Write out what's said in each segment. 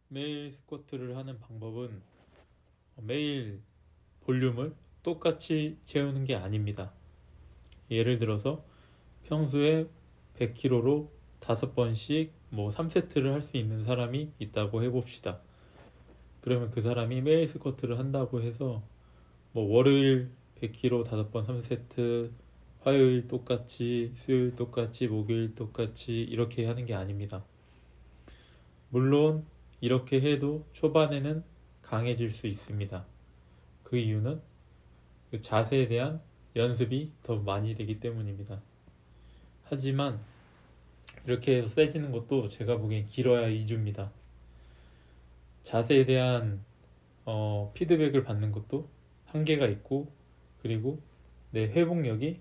매일 스쿼트를 하는 방법은 매일 볼륨을 똑같이 채우는 게 아닙니다. 예를 들어서 평소에 100kg로 5번씩 3세트를 할 수 있는 사람이 있다고 해봅시다. 그러면 그 사람이 매일 스쿼트를 한다고 해서 월요일 100kg 5번 3세트, 화요일 똑같이, 수요일 똑같이, 목요일 똑같이 이렇게 하는 게 아닙니다. 물론 이렇게 해도 초반에는 강해질 수 있습니다. 그 이유는 그 자세에 대한 연습이 더 많이 되기 때문입니다. 하지만 이렇게 해서 세지는 것도 제가 보기엔 길어야 2주입니다. 자세에 대한 피드백을 받는 것도 한계가 있고, 그리고 내 회복력이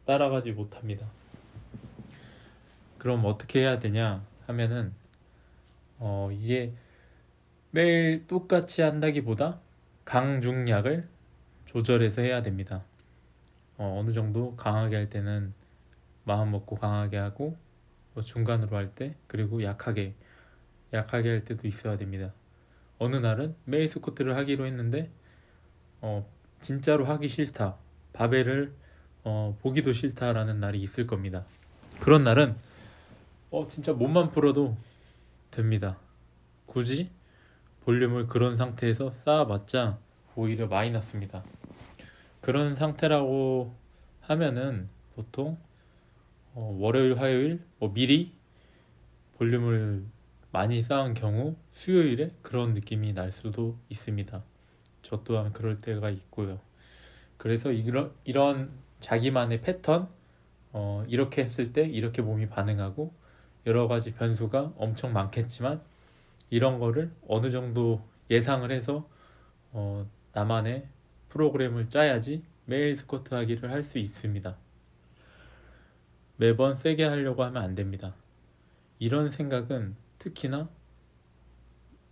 따라가지 못합니다. 그럼 어떻게 해야 되냐 하면은 이게 매일 똑같이 한다기보다 강중약을 조절해서 해야 됩니다. 어느 정도 강하게 할 때는 마음 먹고 강하게 하고, 중간으로 할 때, 그리고 약하게 할 때도 있어야 됩니다. 어느 날은 매일 스쿼트를 하기로 했는데 진짜로 하기 싫다, 바벨을 보기도 싫다라는 날이 있을 겁니다. 그런 날은 진짜 몸만 풀어도 됩니다. 굳이 볼륨을 그런 상태에서 쌓아봤자 오히려 마이너스입니다. 그런 상태라고 하면은 보통 월요일, 화요일 미리 볼륨을 많이 쌓은 경우 수요일에 그런 느낌이 날 수도 있습니다. 저 또한 그럴 때가 있고요. 그래서 이런 자기만의 패턴, 이렇게 했을 때 이렇게 몸이 반응하고, 여러 가지 변수가 엄청 많겠지만 이런 거를 어느 정도 예상을 해서 나만의 프로그램을 짜야지 매일 스쿼트 하기를 할 수 있습니다. 매번 세게 하려고 하면 안 됩니다. 이런 생각은 특히나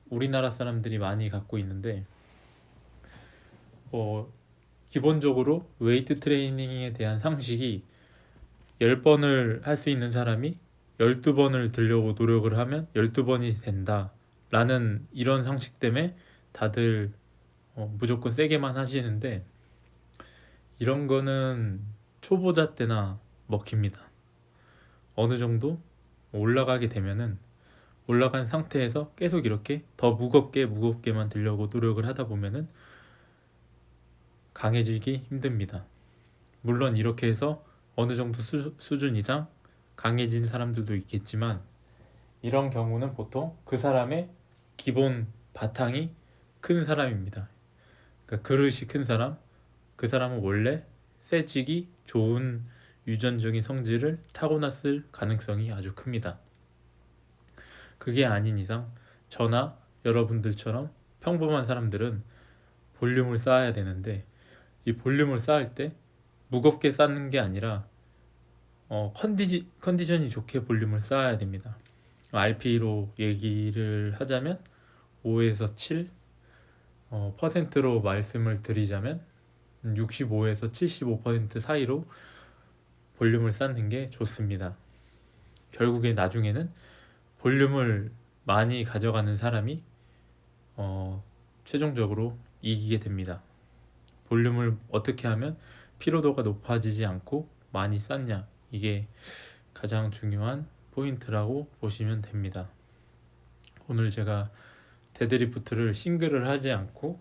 우리나라 사람들이 많이 갖고 있는데, 기본적으로 웨이트 트레이닝에 대한 상식이 10번을 할 수 있는 사람이 12번을 들려고 노력을 하면 12번이 된다 라는 이런 상식 때문에 다들 무조건 세게만 하시는데, 이런 거는 초보자 때나 먹힙니다. 어느 정도 올라가게 되면은 올라간 상태에서 계속 이렇게 더 무겁게만 들려고 노력을 하다 보면은 강해지기 힘듭니다. 물론 이렇게 해서 어느 정도 수준 이상 강해진 사람들도 있겠지만, 이런 경우는 보통 그 사람의 기본 바탕이 큰 사람입니다. 그러니까 그릇이 큰 사람, 그 사람은 원래 세지기 좋은 유전적인 성질을 타고났을 가능성이 아주 큽니다. 그게 아닌 이상 저나 여러분들처럼 평범한 사람들은 볼륨을 쌓아야 되는데, 이 볼륨을 쌓을 때 무겁게 쌓는 게 아니라 컨디션이 좋게 볼륨을 쌓아야 됩니다. RP로 얘기를 하자면 5에서 7 퍼센트로 말씀을 드리자면 65에서 75% 사이로 볼륨을 쌓는 게 좋습니다. 결국에 나중에는 볼륨을 많이 가져가는 사람이 최종적으로 이기게 됩니다. 볼륨을 어떻게 하면 피로도가 높아지지 않고 많이 쌓냐, 이게 가장 중요한 포인트라고 보시면 됩니다. 오늘 제가 데드리프트를 싱글을 하지 않고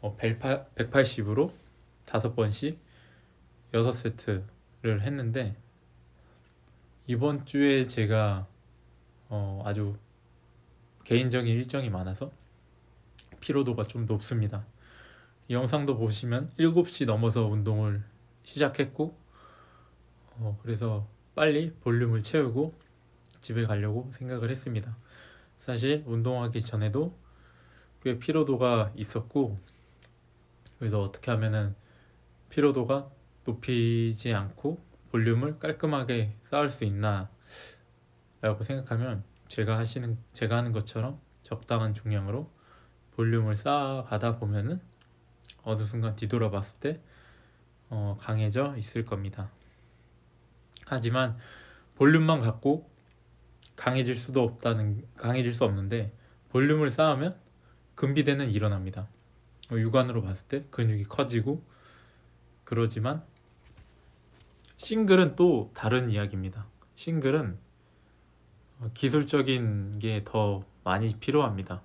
180으로 5번씩 6세트를 했는데, 이번 주에 제가 아주 개인적인 일정이 많아서 피로도가 좀 높습니다. 이 영상도 보시면 7시 넘어서 운동을 시작했고, 그래서 빨리 볼륨을 채우고 집에 가려고 생각을 했습니다. 사실 운동하기 전에도 꽤 피로도가 있었고, 그래서 어떻게 하면은 피로도가 높이지 않고 볼륨을 깔끔하게 쌓을 수 있나 라고 생각하면, 제가 하는 것처럼 적당한 중량으로 볼륨을 쌓아가다 보면은 어느 순간 뒤돌아봤을 때 강해져 있을 겁니다. 하지만 볼륨만 갖고 강해질 수 없는데, 볼륨을 쌓으면 근비대는 일어납니다. 육안으로 봤을 때 근육이 커지고 그러지만 싱글은 또 다른 이야기입니다. 싱글은 기술적인 게 더 많이 필요합니다.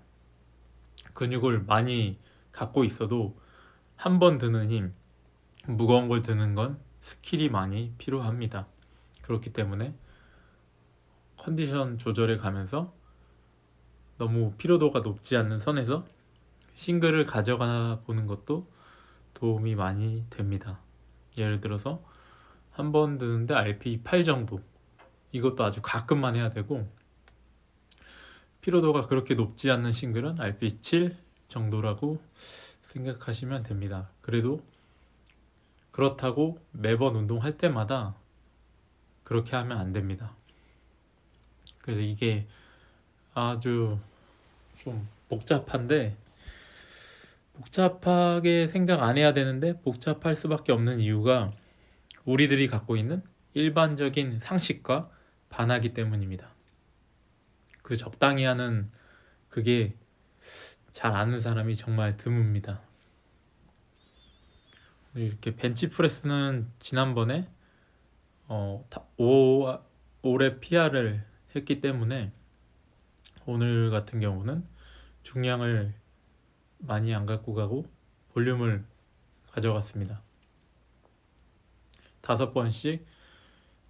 근육을 많이 갖고 있어도 한 번 드는 힘, 무거운 걸 드는 건 스킬이 많이 필요합니다. 그렇기 때문에 컨디션 조절해 가면서 너무 피로도가 높지 않는 선에서 싱글을 가져가 보는 것도 도움이 많이 됩니다. 예를 들어서 한 번 드는데 RPE 8 정도, 이것도 아주 가끔만 해야 되고, 피로도가 그렇게 높지 않는 싱글은 RPE 7 정도라고 생각하시면 됩니다. 그래도 그렇다고 매번 운동할 때마다 그렇게 하면 안 됩니다. 그래서 이게 아주 좀 복잡하게 생각 안 해야 되는데 복잡할 수밖에 없는 이유가 우리들이 갖고 있는 일반적인 상식과 반하기 때문입니다. 그 적당히 하는 그게 잘 아는 사람이 정말 드뭅니다. 이렇게 벤치프레스는 지난번에 올해 PR을 했기 때문에 오늘 같은 경우는 중량을 많이 안 갖고 가고 볼륨을 가져갔습니다. 5번씩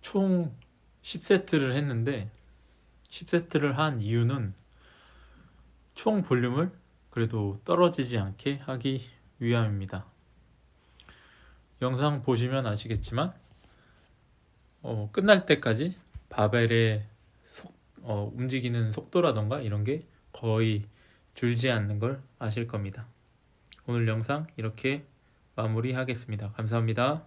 총 10세트를 했는데 10세트를 한 이유는 총 볼륨을 그래도 떨어지지 않게 하기 위함입니다. 영상 보시면 아시겠지만 끝날 때까지 바벨의 움직이는 속도라던가 이런 게 거의 줄지 않는 걸 아실 겁니다. 오늘 영상 이렇게 마무리하겠습니다. 감사합니다.